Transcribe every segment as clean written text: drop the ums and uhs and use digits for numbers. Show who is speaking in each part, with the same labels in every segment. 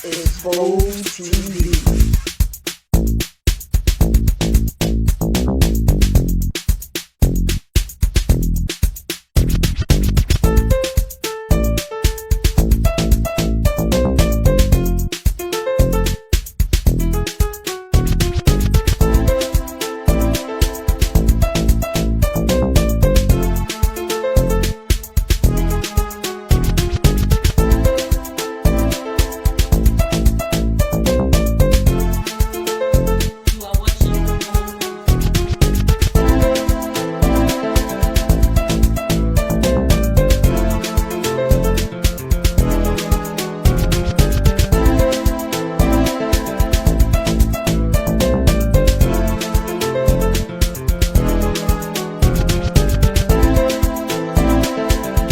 Speaker 1: is Bold TV.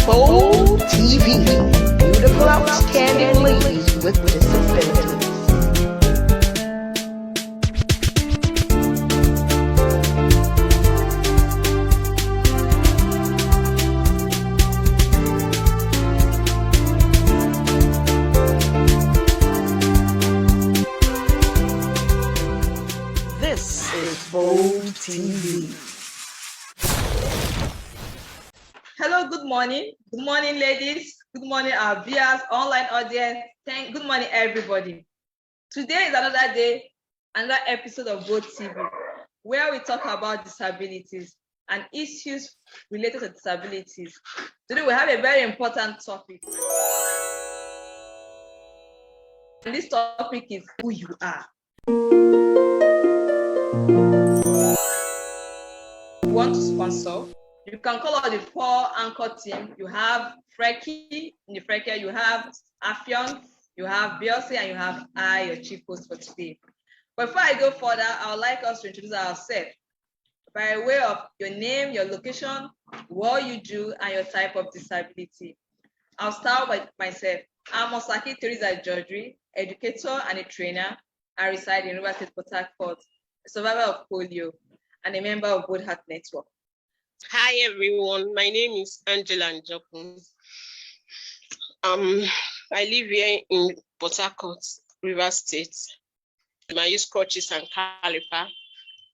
Speaker 1: Bold TV, beautiful outstanding ladies with disabilities. This is Bold TV.
Speaker 2: Hello, good morning. Good morning, ladies. Good morning, our viewers, online audience. Good morning, everybody. Today is another day, another episode of Bold TV, where we talk about disabilities and issues related to disabilities. Today, we have a very important topic. And this topic is who you are. You want to sponsor? You can call out the four anchor team. You have Frecky, in the Frecky, you have Affion, you have Beyonce, and you have I, your chief host for today. But before I go further, I would like us to introduce ourselves by way of your name, your location, what you do, and your type of disability. I'll start with myself. I'm Osaki Teresa Georgie, educator and a trainer. I reside in River State, Port Harcourt, a survivor of polio, and a member of Bold Heart Network.
Speaker 3: Hi everyone, my name is Angela Njokun. I live here in Port Harcourt, River State. I use crutches and caliper.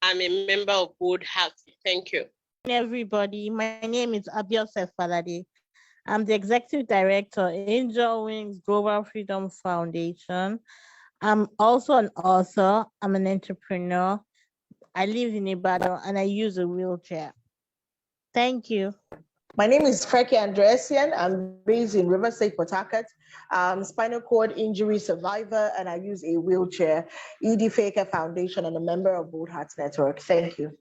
Speaker 3: I'm a member of Bold Heart. Thank you.
Speaker 4: Everybody, my name is Abiose Falade. I'm the executive director, Angel Wings Global Freedom Foundation. I'm also an author. I'm an entrepreneur. I live in Ibadan and I use a wheelchair. Thank you.
Speaker 1: My name is Frecky Andresian. I'm based in River State, Port Harcourt. I'm spinal cord injury survivor, and I use a wheelchair. ED Faker Foundation and a member of Bold Heart Network. Thank you.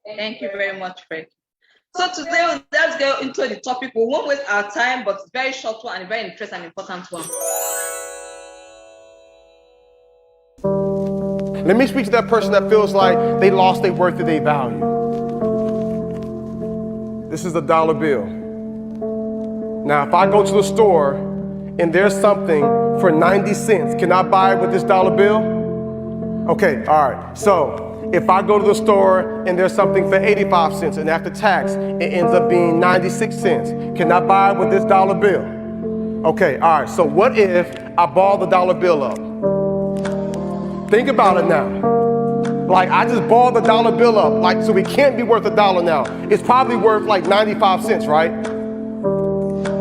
Speaker 2: Thank you very much, Frecky. So today, let's go into the topic. We won't waste our time, but it's a very short one and a very interesting and important one.
Speaker 5: Let me speak to that person that feels like they lost their worth or their value. This is a dollar bill. Now, if I go to the store and there's something for 90 cents, can I buy it with this dollar bill? Okay, all right. So if I go to the store and there's something for 85 cents and after tax, it ends up being 96 cents, can I buy it with this dollar bill? Okay, all right. So what if I ball the dollar bill up? Think about it now. Like, I just balled the dollar bill up, like, so it can't be worth $1 now. It's probably worth like 95 cents, right?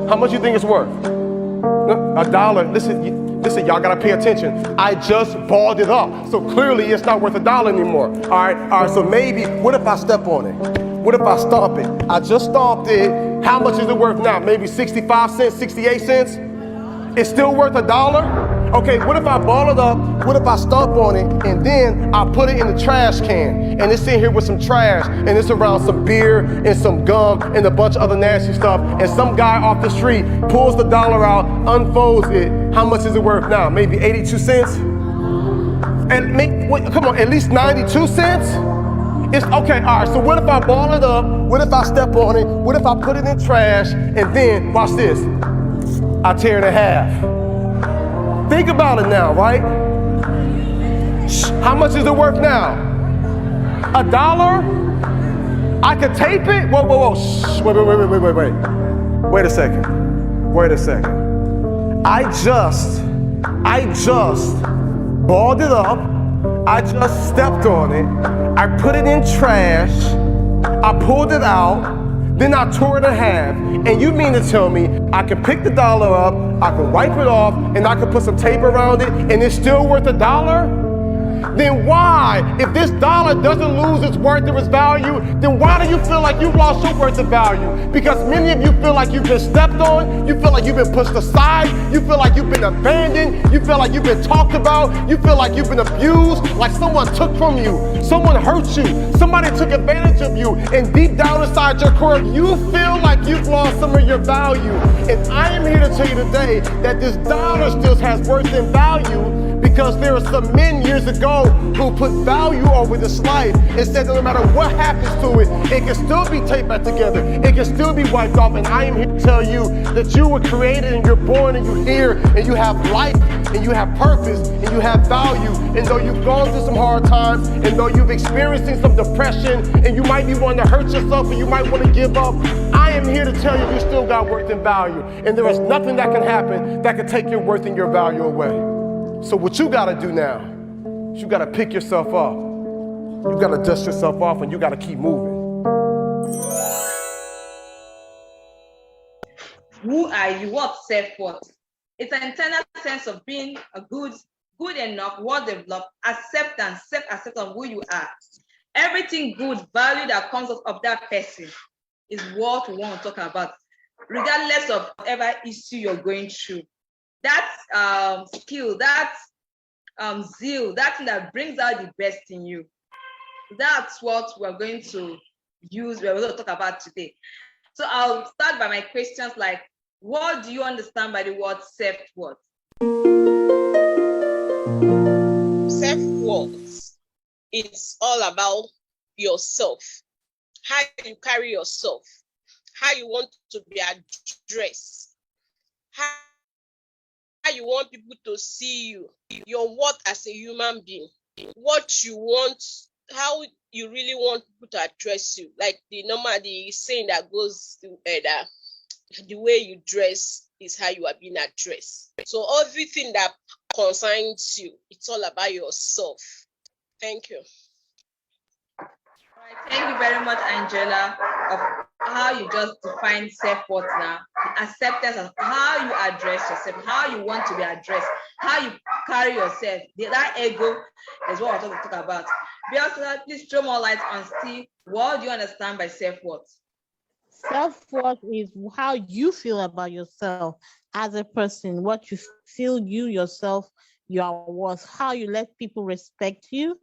Speaker 5: How much you think it's worth? $1. Listen, y'all gotta pay attention. I just balled it up, so clearly it's not worth $1 anymore. All right, so maybe, what if I step on it? What if I stomp it? I just stomped it. How much is it worth now? Maybe 65 cents, 68 cents? It's still worth $1? Okay, what if I ball it up, what if I stomp on it, and then I put it in the trash can, and it's in here with some trash, and it's around some beer, and some gum, and a bunch of other nasty stuff, and some guy off the street pulls the dollar out, unfolds it, how much is it worth now? Maybe 82 cents? And come on, at least 92 cents? It's okay, all right, so what if I ball it up, what if I step on it, what if I put it in trash, and then, watch this, I tear it in half. Think about it now, right? How much is it worth now? $1? I could tape it? Whoa. Shh. Wait a second. I just I just balled it up. I just stepped on it. I put it in trash. I pulled it out. Then I tore it in half. And you mean to tell me I can pick the dollar up, I can wipe it off, and I can put some tape around it, and it's still worth $1? Then why, if this dollar doesn't lose its worth or its value, then why do you feel like you've lost your worth of value? Because many of you feel like you've been stepped on, you feel like you've been pushed aside, you feel like you've been abandoned, you feel like you've been talked about, you feel like you've been abused, like someone took from you, someone hurt you, somebody took advantage of you, and deep down inside your core, you feel like you've lost some of your value. And I am here to tell you today that this dollar still has worth and value, because there are some men years ago who put value over this life and said that no matter what happens to it, it can still be taped back together, it can still be wiped off. And I am here to tell you that you were created and you're born and you're here and you have life and you have purpose and you have value. And though you've gone through some hard times and though you've experienced some depression and you might be wanting to hurt yourself and you might want to give up, I am here to tell you still got worth and value. And there is nothing that can happen that can take your worth and your value away. So what you gotta do now is you gotta pick yourself up. You gotta dust yourself off and you gotta keep moving.
Speaker 2: Who are you? What's self-worth? It's an internal sense of being a good enough, well-developed, acceptance, self-acceptance of who you are. Everything good, value that comes out of that person is what we want to talk about, regardless of whatever issue you're going through. That skill, that zeal, that thing that brings out the best in you. That's what we're going to talk about today. So I'll start by my questions like, what do you understand by the word self-worth?
Speaker 3: Self-worth, it's all about yourself, how you carry yourself, how you want to be addressed, how you want people to see you, your worth as a human being, what you want, how you really want people to address you. Like the saying that goes to that the way you dress is how you are being addressed. So everything that concerns you, it's all about yourself. Thank you.
Speaker 2: Thank you very much, Angela, of how you just define self-worth now, the acceptance of how you address yourself, how you want to be addressed, how you carry yourself. That ego is what we're going to talk about. Bianca, please throw more light on Steve. What do you understand by self-worth?
Speaker 4: Self-worth is how you feel about yourself as a person, what you feel you yourself you are worth, how you let people respect you,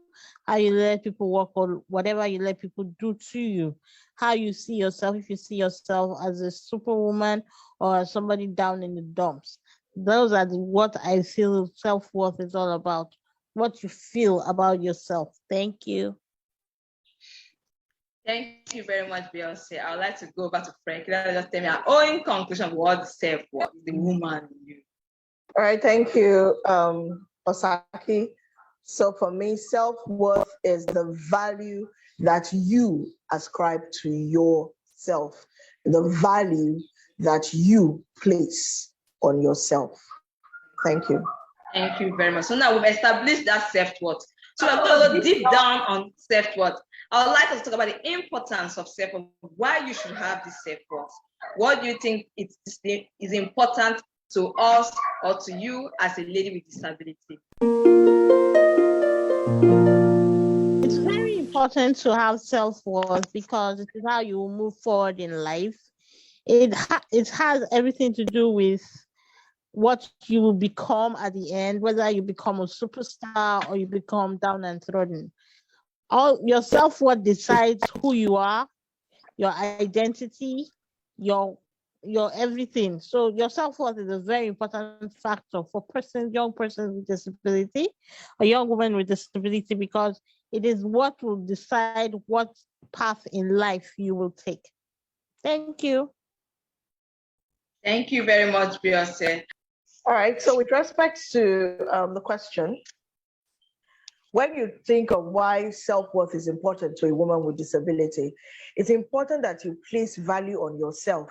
Speaker 4: how you let people work on whatever you let people do to you, how you see yourself, if you see yourself as a superwoman or as somebody down in the dumps. Those are what I feel self-worth is all about, what you feel about yourself. Thank you.
Speaker 2: Thank you very much, Beyonce. I would like to go back to Frankie. Just tell me our own conclusion of what self-worth, the woman in you.
Speaker 1: All right, thank you, Osaki. So for me, self-worth is the value that you ascribe to yourself, the value that you place on yourself. Thank you.
Speaker 2: Thank you very much. So now we've established that self-worth. So we're going to go deep down on self-worth. I would like us to talk about the importance of self-worth, why you should have this self-worth. What do you think is important to us or to you as a lady with disability?
Speaker 4: It's very important to have self-worth because it is how you will move forward in life. It has everything to do with what you will become at the end, whether you become a superstar or you become down and trodden. All your self-worth decides who you are, your identity, your everything. So your self-worth is a very important factor for young persons with disability, a young woman with disability, because it is what will decide what path in life you will take. Thank you.
Speaker 2: Thank you very much, Beyonce.
Speaker 1: All right, so with respect to the question, when you think of why self-worth is important to a woman with disability, it's important that you place value on yourself,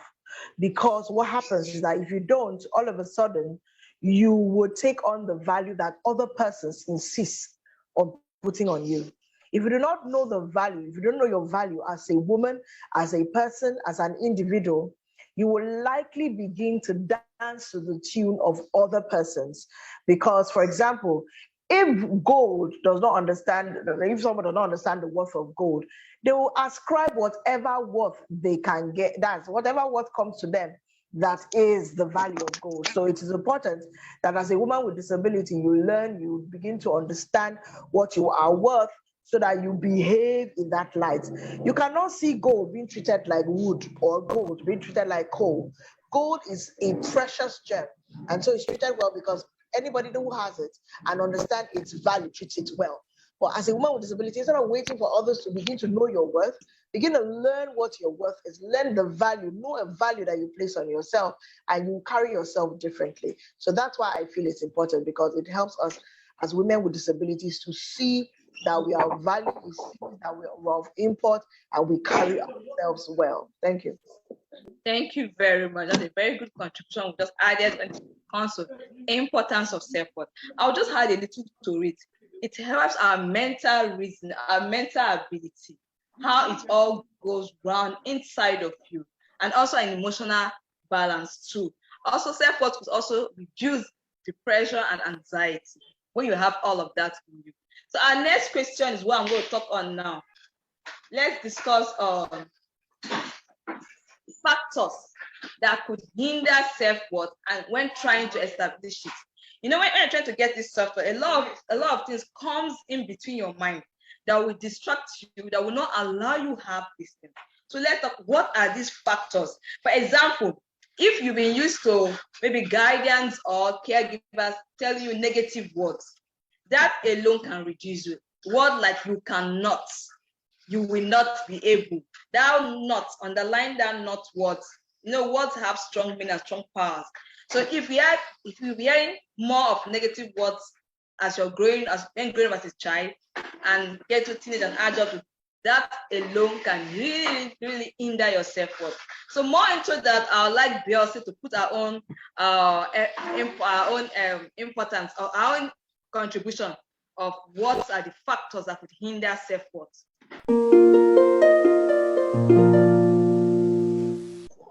Speaker 1: because what happens is that if you don't, all of a sudden, you would take on the value that other persons insist on putting on you. If you do not know the value, if you don't know your value as a woman, as a person, as an individual, you will likely begin to dance to the tune of other persons. Because, for example, if gold does not understand, if someone does not understand the worth of gold, they will ascribe whatever worth they can get. That's whatever worth comes to them. That is the value of gold. So it is important that as a woman with disability, you learn, you begin to understand what you are worth, so that you behave in that light. You cannot see gold being treated like wood or gold being treated like coal. Gold is a precious gem, and so it's treated well because anybody who has it and understand its value treats it well. But as a woman with disability, instead of waiting for others to begin to know your worth, begin to learn what your worth is, learn the value, know a value that you place on yourself, and you carry yourself differently. So that's why I feel it's important, because it helps us as women with disabilities to see that we are valued, we see that we are of import, and we carry ourselves well. Thank you.
Speaker 2: Thank you very much. That's a very good contribution we just added when it comes to importance of self-worth. I'll just add a little to it. It helps our mental reason, our mental ability, how it all goes round inside of you, and also an emotional balance too. Also, self-worth will also reduce depression and anxiety when you have all of that in you. So our next question is what I'm going to talk on now. Let's discuss factors that could hinder self-worth and when trying to establish it. You know, when you're trying to get this self-worth, a lot of things comes in between your mind that will distract you, that will not allow you have this thing. So let's talk, what are these factors? For example, if you've been used to maybe guidance or caregivers telling you negative words, that alone can reduce you. Word like you cannot, you will not be able. Thou not, underline that not words. You know, words have strong meaning and strong powers. So if you're hearing more of negative words as you're growing, as a child, and get to teenage and adult, that alone can really, really hinder your self-worth. So more into that, I would like Beyonce to put our own importance or our own contribution of what are the factors that could hinder self-worth.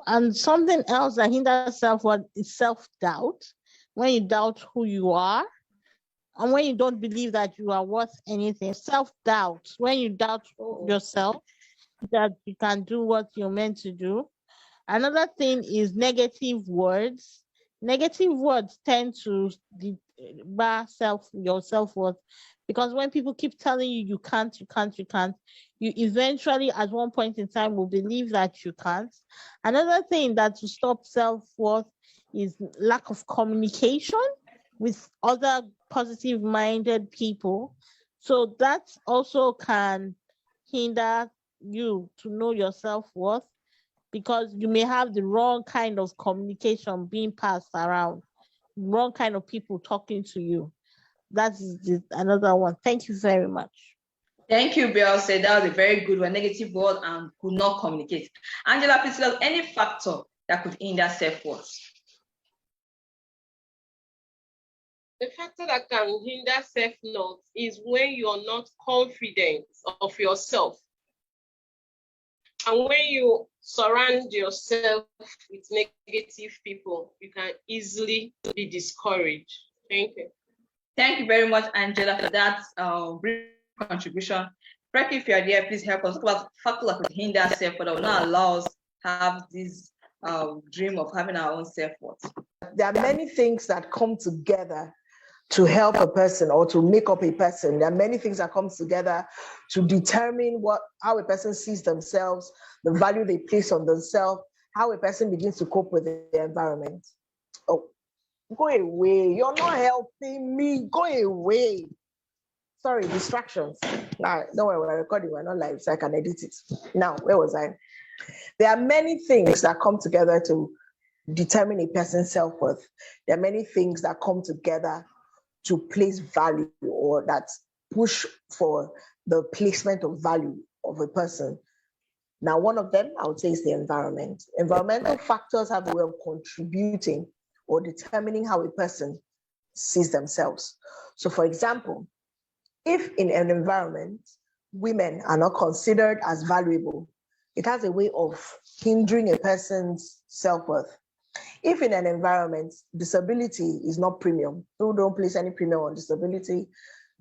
Speaker 4: And something else that hinders self-worth is self-doubt. When you doubt who you are, and when you don't believe that you are worth anything. Self-doubt, when you doubt yourself that you can do what you're meant to do. Another thing is negative words. Negative words tend to bar your self-worth, because when people keep telling you you can't, you eventually at one point in time will believe that you can't. Another thing that to stop self-worth is lack of communication with other positive-minded people. So that also can hinder you to know your self-worth, because you may have the wrong kind of communication being passed around, wrong kind of people talking to you. That's another one. Thank you very much.
Speaker 2: Thank you, Beyonce. That was a very good one. Negative word and could not communicate. Angela, please tell us any factor that could hinder self-worth.
Speaker 3: The factor that can hinder self-worth is when you're not confident of yourself. And when you surround yourself with negative people, you can easily be discouraged. Thank you.
Speaker 2: Thank you very much, Angela, for that brief contribution. Frank, if you're there, please help us talk about factors that could hinder self-worth, that will not allow us to have this dream of having our own self-worth.
Speaker 1: There are many things that come together to help a person or to make up a person. There are many things that come together to determine how a person sees themselves, the value they place on themselves, how a person begins to cope with the environment. Oh, go away. You're not helping me. Go away. Sorry, distractions. Nah, don't worry, we're recording, we're not live, so I can edit it. Now, where was I? There are many things that come together to determine a person's self-worth. There are many things that come together to place value, or that push for the placement of value of a person. Now, one of them, I would say, is the environment. Environmental factors have a way of contributing or determining how a person sees themselves. So for example, if in an environment, women are not considered as valuable, it has a way of hindering a person's self-worth. If in an environment, disability is not premium, people don't place any premium on disability,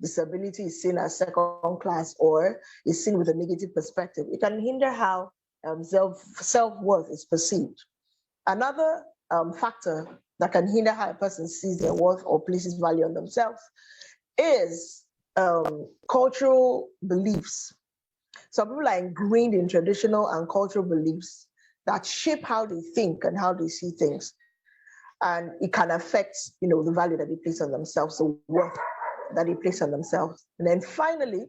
Speaker 1: disability is seen as second class or is seen with a negative perspective, it can hinder how self-worth is perceived. Another factor that can hinder how a person sees their worth or places value on themselves is cultural beliefs. Some people are ingrained in traditional and cultural beliefs that shape how they think and how they see things. And it can affect, the value that they place on themselves, the worth that they place on themselves. And then finally,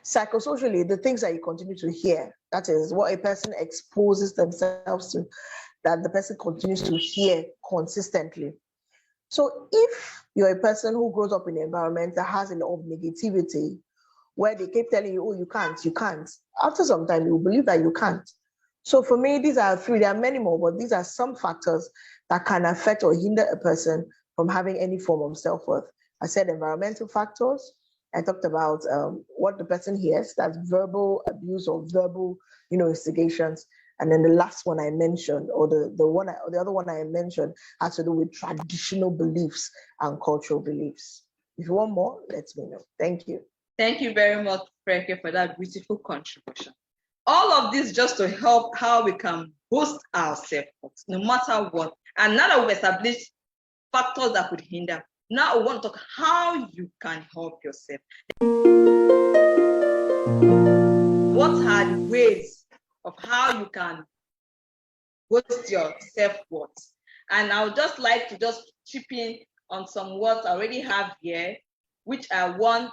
Speaker 1: psychosocially, the things that you continue to hear, that is what a person exposes themselves to, that the person continues to hear consistently. So if you're a person who grows up in an environment that has a lot of negativity, where they keep telling you, oh, you can't, after some time, you believe that you can't. So for me, these are three. There are many more, but these are some factors that can affect or hinder a person from having any form of self-worth. I said environmental factors. I talked about what the person hears, that's verbal abuse or verbal, instigations. And then the last one I mentioned, or the other one I mentioned, has to do with traditional beliefs and cultural beliefs. If you want more, let me know. Thank you.
Speaker 2: Thank you very much, Freke, for that beautiful contribution. All of this just to help how we can boost our self-worth, no matter what. And now that we've established factors that could hinder, now we want to talk how you can help yourself. What are the ways of how you can boost your self-worth? And I would just like to just chip in on some words I already have here, which are one,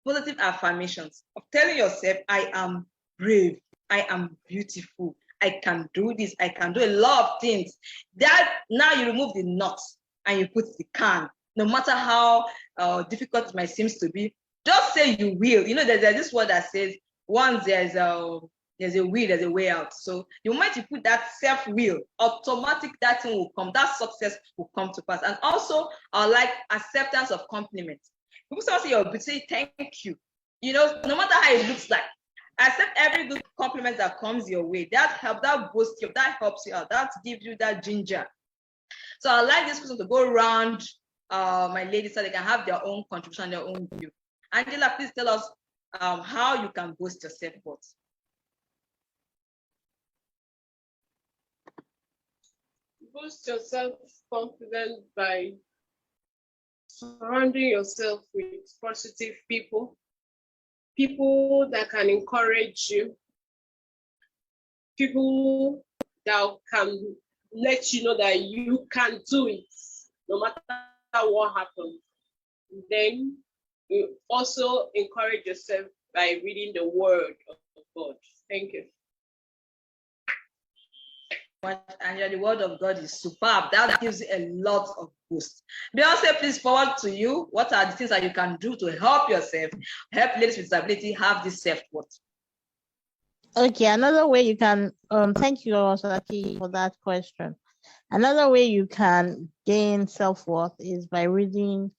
Speaker 2: positive affirmations of telling yourself, I am brave, I am beautiful, I can do this, I can do a lot of things. That now you remove the not and you put the can. No matter how difficult it might seem to be, just say you will. There's this word that says, once there's a will, there's a way out. So the moment you put that self-will, automatic that thing will come, that success will come to pass. And also, I like acceptance of compliments. People say you're beautiful, thank you. No matter how it looks like, accept every good compliment that comes your way. That helps, that boosts you, that helps you out, that gives you that ginger. So I like this person to go around my ladies so they can have their own contribution, their own view. Angela, please tell us how you can boost your self-worth.
Speaker 3: Boost your self-confidence by surrounding yourself with positive people that can encourage you, people that can let you know that you can do it no matter what happens. Then you also encourage yourself by reading the word of God. Thank you.
Speaker 2: And the word of God is superb. That gives you a lot of boost. Beyonce, please forward to you. What are the things that you can do to help yourself, help ladies with disability have this self-worth?
Speaker 4: Okay, another way you can, thank you, Osaki, for that question. Another way you can gain self-worth is by reading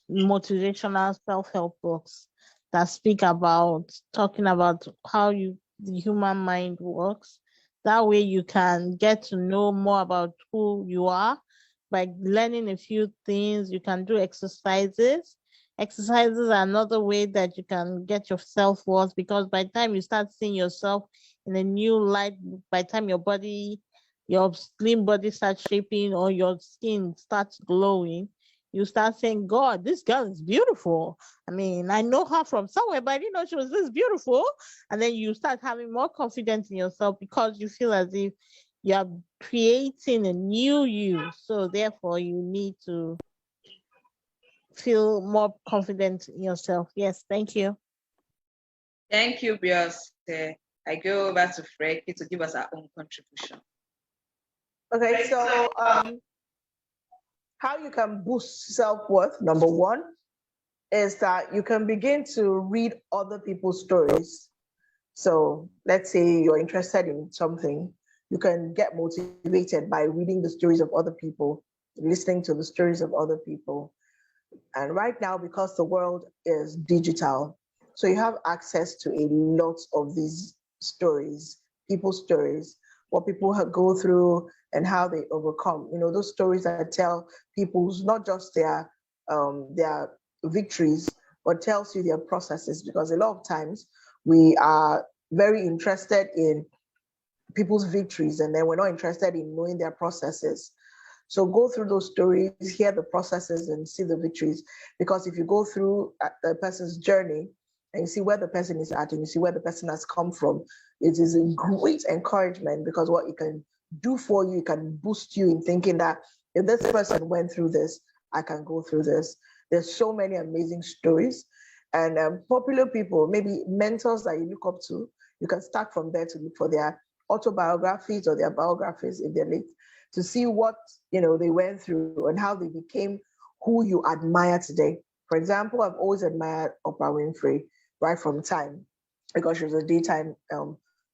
Speaker 4: motivational self-help books that speak about, talking about how the human mind works. That way you can get to know more about who you are by learning a few things. You can do exercises. Exercises are another way that you can get your self-worth, because by the time you start seeing yourself in a new light, by the time your slim body starts shaping or your skin starts glowing, you start saying, God, this girl is beautiful. I mean, I know her from somewhere, but I didn't know she was this beautiful. And then you start having more confidence in yourself because you feel as if you're creating a new you. So therefore, you need to feel more confident in yourself. Yes, thank you.
Speaker 2: Thank you, Beyonce. I go over to Freke to give us our own contribution.
Speaker 1: Okay, so how you can boost self-worth, number one, is that you can begin to read other people's stories. So let's say you're interested in something, You can get motivated by reading the stories of other people, listening to the stories of other people. And right now, because the world is digital, so you have access to a lot of these stories, people's stories, what people go through and how they overcome. Those stories that tell people's not just their victories, but tells you their processes. Because a lot of times we are very interested in people's victories, and then we're not interested in knowing their processes. So go through those stories, hear the processes, and see the victories. Because if you go through a person's journey and you see where the person is at and you see where the person has come from, it is a great encouragement, because what it can do for you, it can boost you in thinking that if this person went through this, I can go through this. There's so many amazing stories. And popular people, maybe mentors that you look up to, you can start from there to look for their autobiographies or their biographies if they're late, to see what they went through and how they became who you admire today. For example, I've always admired Oprah Winfrey right from time, because she was a daytime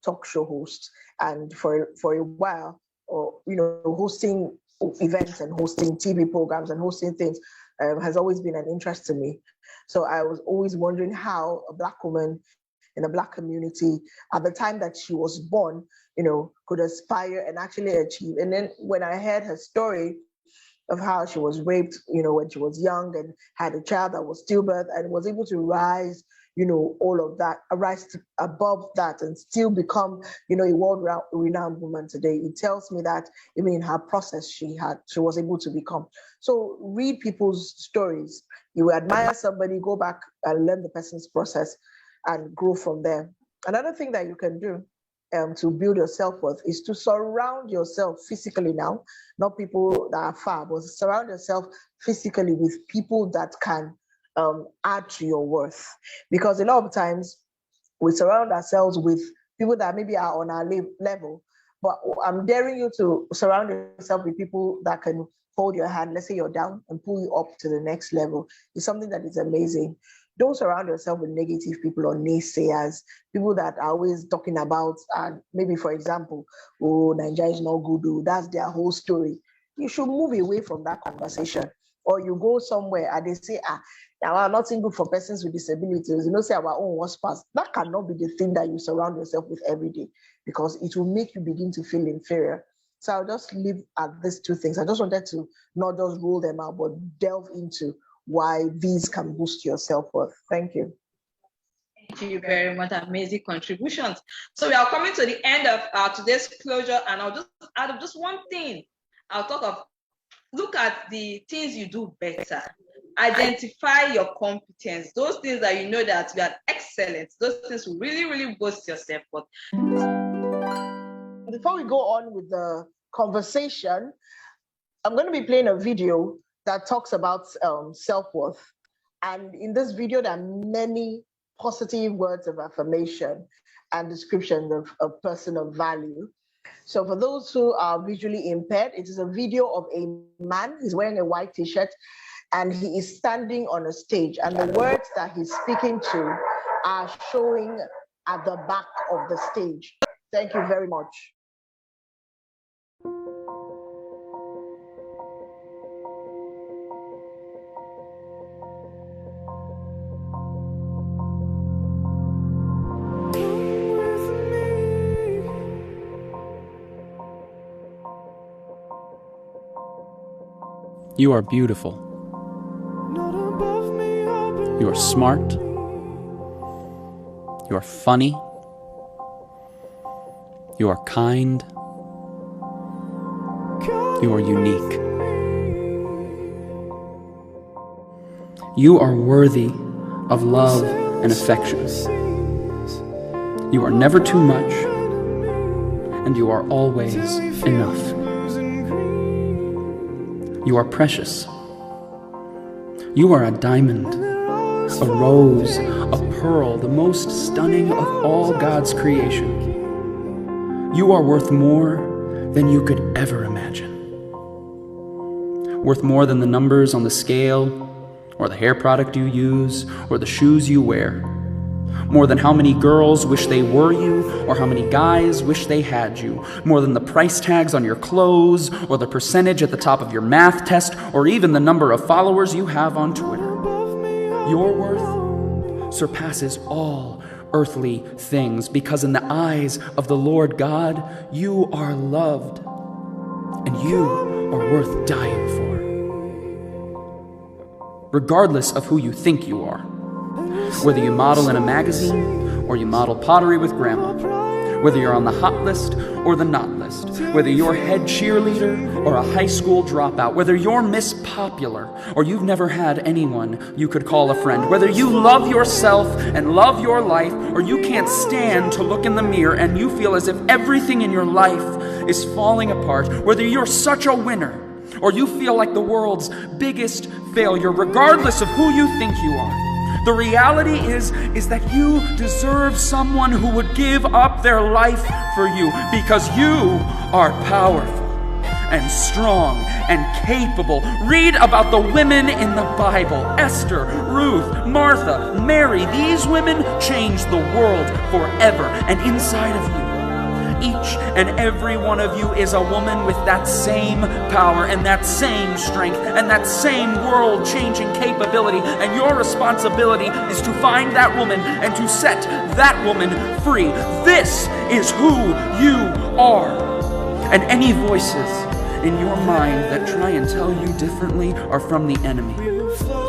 Speaker 1: talk show host, and for a while, or hosting events and hosting TV programs and hosting things has always been an interest to me. So I was always wondering how a Black woman in a Black community at the time that she was born, could aspire and actually achieve. And then when I heard her story of how she was raped, when she was young, and had a child that was stillbirth, and was able to rise, all of that, rise above that, and still become, a world-renowned woman today. It tells me that even in her process, she was able to become. So read people's stories. You admire somebody, go back and learn the person's process and grow from there. Another thing that you can do to build your self-worth is to surround yourself physically now, not people that are far, but surround yourself physically with people that can add to your worth. Because a lot of times we surround ourselves with people that maybe are on our level, but I'm daring you to surround yourself with people that can hold your hand, let's say you're down, and pull you up to the next level. It's something that is amazing. Don't surround yourself with negative people or naysayers, people that are always talking about, maybe, for example, oh, Nigeria is not good, oh, that's their whole story. You should move away from that conversation. Or you go somewhere and they say, now nothing good for persons with disabilities, say our own was past. That cannot be the thing that you surround yourself with every day, because it will make you begin to feel inferior. So I'll just leave at these two things. I just wanted to not just roll them out, but delve into why these can boost your self-worth. Thank you.
Speaker 2: Thank you very much. Amazing contributions. So we are coming to the end of today's closure, and I'll just add up just one thing. Look at the things you do better. Identify your competence. Those things that you know that you are excellent. Those things will really, really boost your self-worth.
Speaker 1: Before we go on with the conversation, I'm going to be playing a video that talks about self-worth. And in this video, there are many positive words of affirmation and descriptions of personal value. So for those who are visually impaired, it is a video of a man. He's wearing a white t-shirt and he is standing on a stage. And the words that he's speaking to are showing at the back of the stage. Thank you very much.
Speaker 6: You are beautiful. You are smart. You are funny. You are kind. You are unique. You are worthy of love and affection. You are never too much, and you are always enough. You are precious. You are a diamond, a rose, a pearl, the most stunning of all God's creation. You are worth more than you could ever imagine. Worth more than the numbers on the scale, or the hair product you use, or the shoes you wear. More than how many girls wish they were you, or how many guys wish they had you. More than the price tags on your clothes, or the percentage at the top of your math test, or even the number of followers you have on Twitter. Your worth surpasses all earthly things, because in the eyes of the Lord God, you are loved, and you are worth dying for. Regardless of who you think you are. Whether you model in a magazine, or you model pottery with grandma. Whether you're on the hot list or the not list. Whether you're head cheerleader or a high school dropout. Whether you're Miss Popular or you've never had anyone you could call a friend. Whether you love yourself and love your life, or you can't stand to look in the mirror and you feel as if everything in your life is falling apart. Whether you're such a winner or you feel like the world's biggest failure. Regardless of who you think you are. The reality is that you deserve someone who would give up their life for you, because you are powerful and strong and capable. Read about the women in the Bible: Esther, Ruth, Martha, Mary. These women changed the world forever. And inside of you, each and every one of you is a woman with that same power and that same strength and that same world-changing capability. And your responsibility is to find that woman and to set that woman free. This is who you are. And any voices in your mind that try and tell you differently are from the enemy.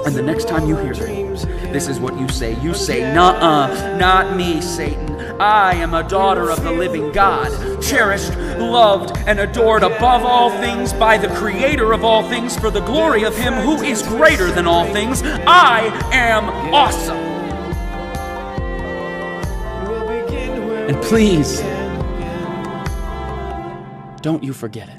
Speaker 6: And the next time you hear them, this is what you say. You say, "Nuh-uh, not me, Satan. I am a daughter of the living God, cherished, loved, and adored above all things by the Creator of all things, for the glory of Him who is greater than all things. I am awesome." And please, don't you forget it.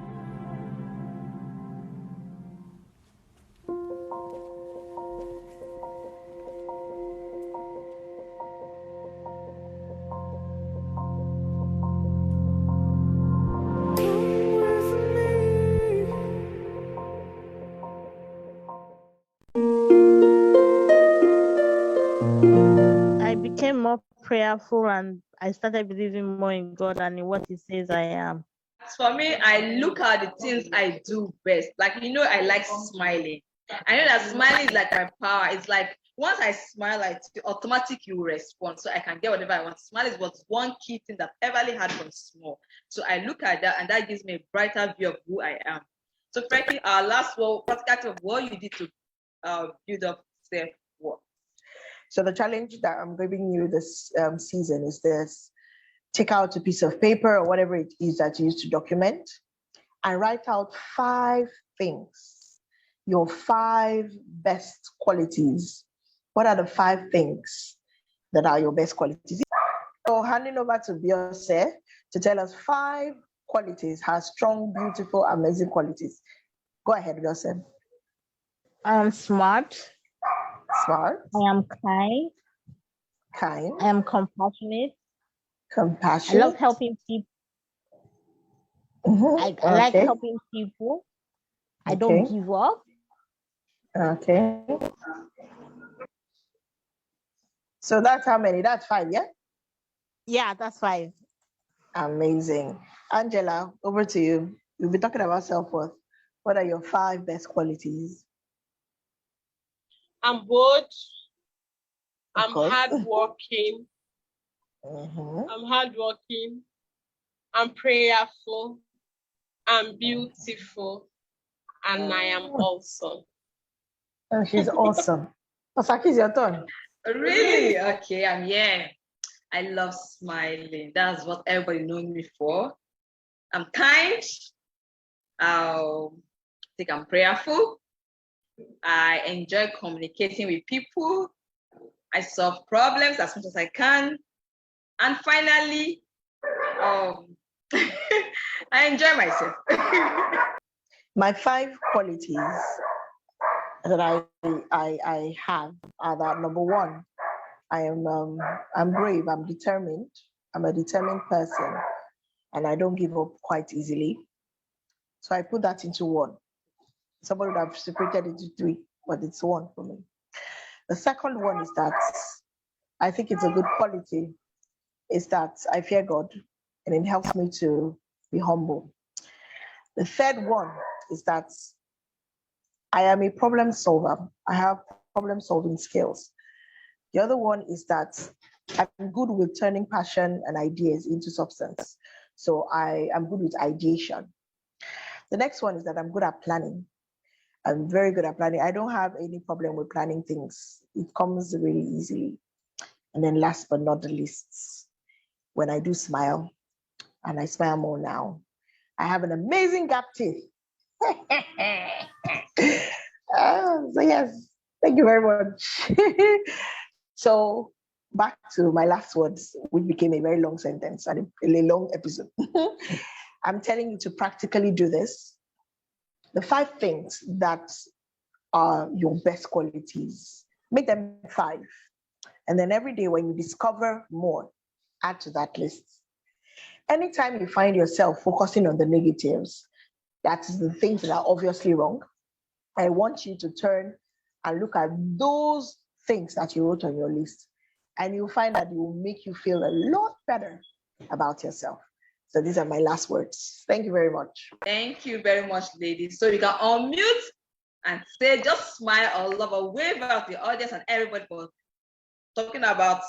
Speaker 4: I became more prayerful and I started believing more in God and in what He says I am.
Speaker 2: For me, I look at the things I do best. Like, I like smiling. I know that smiling is like my power. It's like once I smile, automatically you respond, so I can get whatever I want. Smile is what's one key thing that I've ever had from small. So I look at that, and that gives me a brighter view of who I am. So, frankly, our last practical of what you did to build up self-worth.
Speaker 1: So the challenge that I'm giving you this season is this: take out a piece of paper or whatever it is that you use to document and write out 5 things, your 5 best qualities. What are the 5 things that are your best qualities? So handing over to Beyonce to tell us 5 qualities, her strong, beautiful, amazing qualities. Go ahead, Beyonce.
Speaker 4: I am smart.
Speaker 1: Smart.
Speaker 4: I am kind.
Speaker 1: Kind.
Speaker 4: I am compassionate.
Speaker 1: Compassionate.
Speaker 4: I love helping people.
Speaker 1: Mm-hmm.
Speaker 4: I like helping people. I don't give up.
Speaker 1: Okay. So that's how many? That's 5, yeah?
Speaker 4: Yeah, that's 5.
Speaker 1: Amazing. Angela, over to you. We'll be talking about self-worth. What are your 5 best qualities?
Speaker 3: I'm bold. I'm hardworking. I'm hardworking. I'm prayerful. I'm beautiful. And I am awesome.
Speaker 1: Oh, she's awesome. Osaki, it's your turn.
Speaker 2: Really? Okay, I'm here. I love smiling. That's what everybody knows me for. I'm kind. I think I'm prayerful. I enjoy communicating with people. I solve problems as much as I can. And finally, I enjoy myself.
Speaker 1: My 5 qualities that I have are that: number 1, I'm brave, I'm determined, I'm a determined person, and I don't give up quite easily. So I put that into 1. Somebody would have separated it into 3, but it's 1 for me. The second one is that I think it's a good quality, is that I fear God and it helps me to be humble. The third one is that I am a problem solver. I have problem solving skills. The other one is that I'm good with turning passion and ideas into substance. So I am good with ideation. The next one is that I'm good at planning. I'm very good at planning. I don't have any problem with planning things. It comes really easily. And then last but not the least, when I do smile, and I smile more now, I have an amazing gap teeth. So yes, thank you very much. So back to my last words, which became a very long sentence and a long episode. I'm telling you to practically do this. The 5 things that are your best qualities, make them 5. And then every day when you discover more, add to that list. Anytime you find yourself focusing on the negatives, that is the things that are obviously wrong, I want you to turn and look at those things that you wrote on your list. And you'll find that it will make you feel a lot better about yourself. So these are my last words. Thank you very much.
Speaker 2: Thank you very much, ladies. So you can unmute and say, just smile or love or wave at the audience and everybody for talking about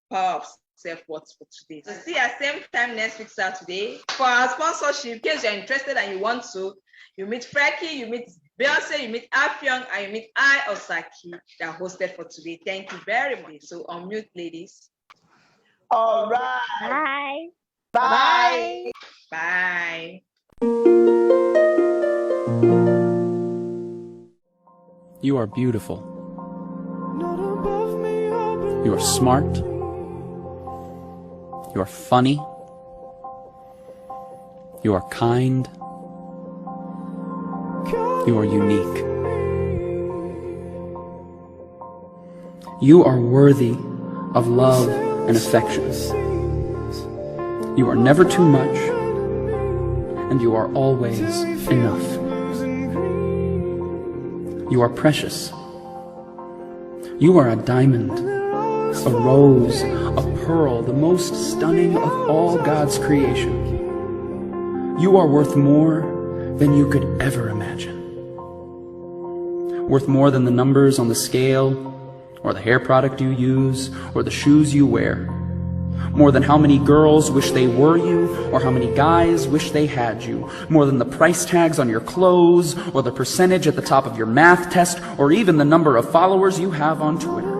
Speaker 2: power of self-worth for today. So see you at same time next week, Saturday. For our sponsorship, in case you're interested and you want to, you meet Frankie, you meet Beyonce, you meet Afyong, and you meet Osaki that hosted for today. Thank you very much. So unmute, ladies.
Speaker 1: All right.
Speaker 4: Bye.
Speaker 2: Bye.
Speaker 6: You are beautiful. You are smart. You are funny. You are kind. You are unique. You are worthy of love and affection. You are never too much, and you are always enough. You are precious. You are a diamond, a rose, a pearl, the most stunning of all God's creation. You are worth more than you could ever imagine. Worth more than the numbers on the scale, or the hair product you use, or the shoes you wear. More than how many girls wish they were you, or how many guys wish they had you. More than the price tags on your clothes, or the percentage at the top of your math test, or even the number of followers you have on Twitter.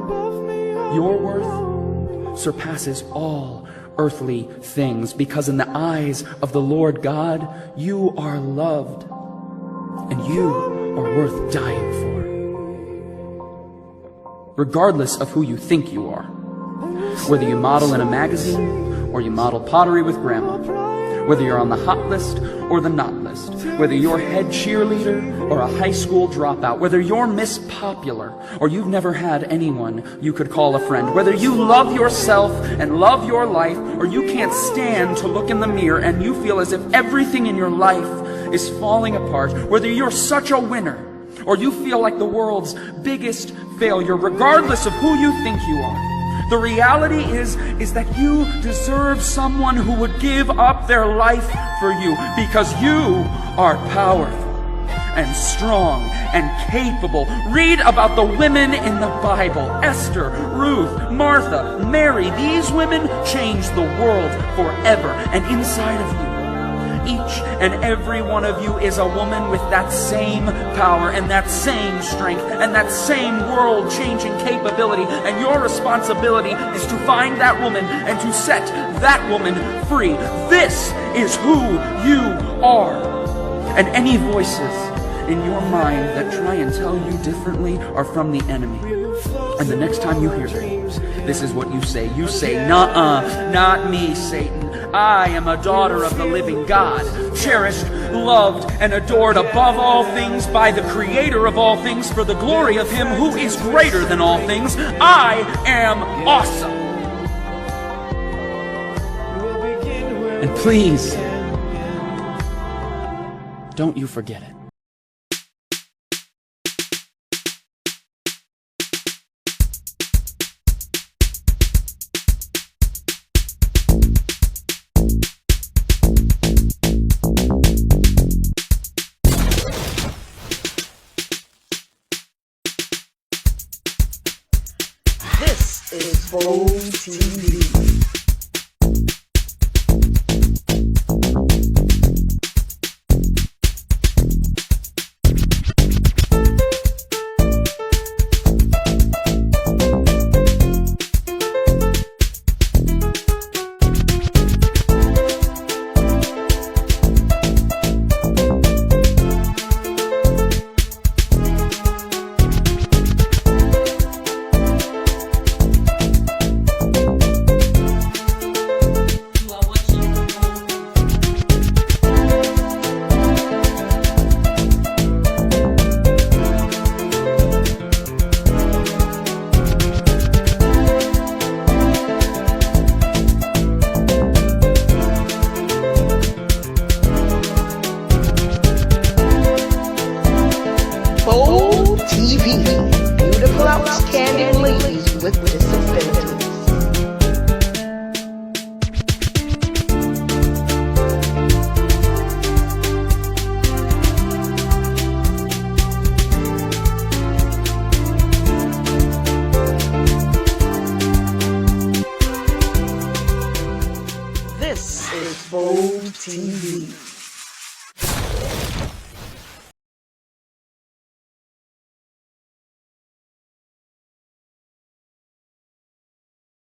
Speaker 6: Your worth surpasses all earthly things, because in the eyes of the Lord God, you are loved, and you are worth dying for. Regardless of who you think you are. Whether you model in a magazine, or you model pottery with grandma. Whether you're on the hot list or the not list. Whether you're head cheerleader or a high school dropout. Whether you're Miss Popular or you've never had anyone you could call a friend. Whether you love yourself and love your life, or you can't stand to look in the mirror and you feel as if everything in your life is falling apart. Whether you're such a winner or you feel like the world's biggest failure, regardless of who you think you are. The reality is that you deserve someone who would give up their life for you, because you are powerful and strong and capable. Read about the women in the Bible. Esther, Ruth, Martha, Mary. These women changed the world forever. And inside of you, each and every one of you is a woman with that same power and that same strength and that same world-changing capability. And your responsibility is to find that woman and to set that woman free. This is who you are. And any voices in your mind that try and tell you differently are from the enemy. And the next time you hear them, this is what you say. You say, "Nuh-uh, not me, Satan. I am a daughter of the living God, cherished, loved, and adored above all things by the Creator of all things, for the glory of Him who is greater than all things. I am awesome." And please, don't you forget it.
Speaker 1: Bold TV. Bold TV, beautiful, outstanding ladies with disabilities. This is Bold TV.